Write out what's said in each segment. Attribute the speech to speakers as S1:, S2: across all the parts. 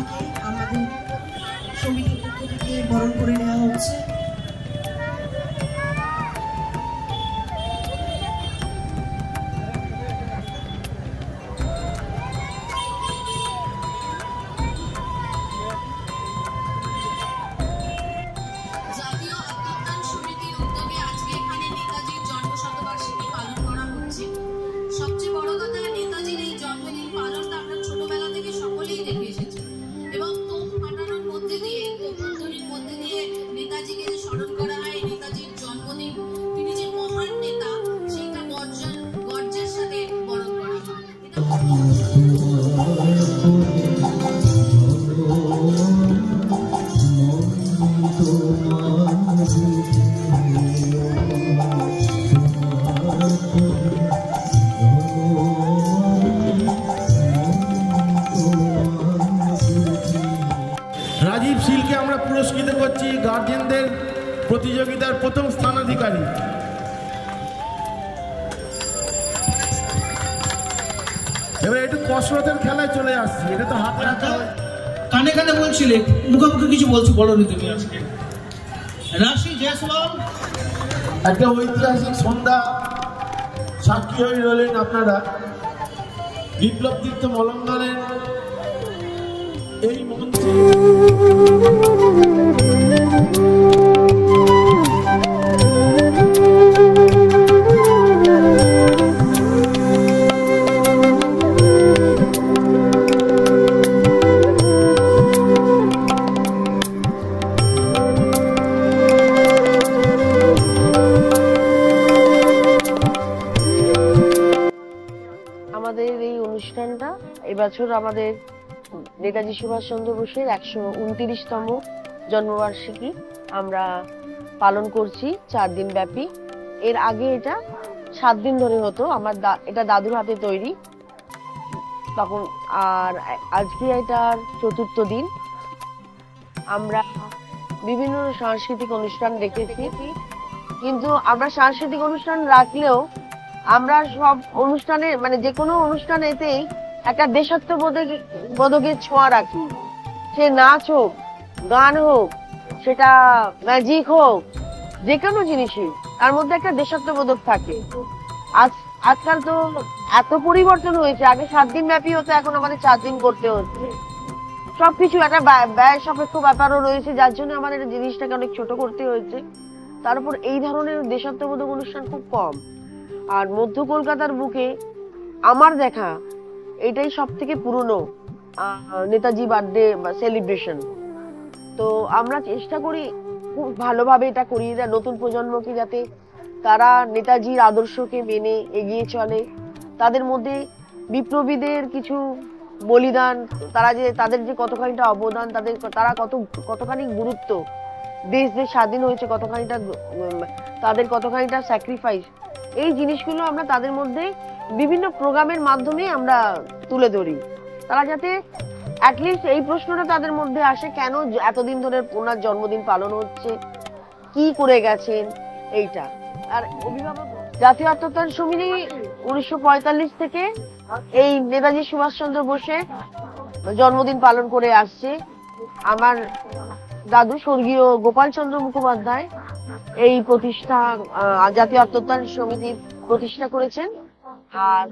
S1: মাকে আমাদের সমিতির পক্ষ থেকে বরণ করে নেওয়া হচ্ছে।
S2: সবচেয়ে বড় কথা, নেতাজির এই জন্মদিন পালনটা আমরা ছোটবেলা থেকে সকলেই দেখে এসেছি এবং তোপ ফাটানোর মধ্যে দিয়ে, তোপধ্বনির মধ্যে দিয়ে নেতাজিকে স্মরণ করা হয়। নেতাজির জন্মদিন, তিনি যে মহান নেতা, সেইটা গর্জের সাথে বরণ করা হয়।
S3: রাজীব শীলকে আমরা পুরস্কৃত করছি গার্জেনদের প্রতিযোগিতার প্রথম স্থানাধিকারী। এবার একটু কসরতের খেলায় চলে আসছি। এটা তো হাতে হাতে
S4: কানে কানে বলছিলে, মুখোমুখি কিছু বলছো, বলনি তুমি আজকে। রাশি জয়সওয়াল,
S3: একটা ঐতিহাসিক সন্ধ্যা সাক্ষী হয়ে রইলেন আপনারা। বিপ্লব তীর্থ মলঙ্গারের এই মঞ্চে
S5: আমাদের এই অনুষ্ঠানটা এবছর আমাদের নেতাজি সুভাষচন্দ্র বোসের 129তম জন্মবার্ষিকী আমরা পালন করছি 4 দিন ব্যাপী। এর আগে এটা 7 দিন ধরে হতো। আমার এটা দাদুর হাতে তৈরি তখন, আর আজকে এটার 4র্থ দিন। আমরা বিভিন্ন সাংস্কৃতিক অনুষ্ঠান রেখেছি, কিন্তু আমরা সাংস্কৃতিক অনুষ্ঠান রাখলেও আমরা সব অনুষ্ঠানে, মানে যে কোনো অনুষ্ঠানেতেই একটা দেশাত্মবোধকের ছোঁয়া রাখি। সে নাচ হোক, গান হোক, সেটা ম্যাজিক হোক, যে কোনো জিনিসই তার মধ্যে একটা দেশাত্মবোধক থাকে। আজকাল তো এত পরিবর্তন হয়েছে, আগে 7 দিন ব্যাপী হতো, এখন আমাদের 4 দিন করতে হচ্ছে। সবকিছু একটা ব্যয় সাপেক্ষ ব্যাপারও রয়েছে, যার জন্য আমাদের জিনিসটাকে অনেক ছোট করতে হয়েছে। তার উপর এই ধরনের দেশাত্মবোধক অনুষ্ঠান খুব কম। আর মধ্য কলকাতার বুকে আমার দেখা এটাই সব থেকে পুরনো নেতাজি বার্থডে সেলিব্রেশন। তো আমরা চেষ্টা করি খুব ভালোভাবে এটা করিয়ে দেয় নতুন প্রজন্মকে, যাতে তারা নেতাজির আদর্শকে মেনে এগিয়ে চলে। তাদের মধ্যে বিপ্লবীদের কিছু বলিদান, তাদের যে কতখানিটা অবদান, তারা কতখানি গুরুত্ব, দেশ যে স্বাধীন হয়েছে তাদের কতখানিটা স্যাক্রিফাইস, এই জিনিসগুলো আমরা তাদের মধ্যে বিভিন্ন প্রোগ্রামের মাধ্যমে আমরা তুলে ধরি। তারা যাতে অ্যাটলিস্ট এই প্রশ্নটা তাদের মধ্যে আসে, কেন এতদিন ধরে ওনার জন্মদিন পালন হচ্ছে, কি করে গেছেন এইটা। আর অভিভাবক জাতীয় আত্মত্যাগ সমিতি 1945 থেকে এই নেতাজি সুভাষচন্দ্র বোসের জন্মদিন পালন করে আসছে। আমার দাদু স্বর্গীয় গোপাল চন্দ্র মুখোপাধ্যায় এই প্রতিষ্ঠা, জাতীয় আত্মত্যাগ সমিতির প্রতিষ্ঠা করেছেন। আর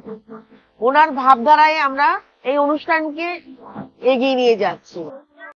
S5: ওনার ভাবধারায় আমরা এই অনুষ্ঠানকে এগিয়ে নিয়ে যাচ্ছি।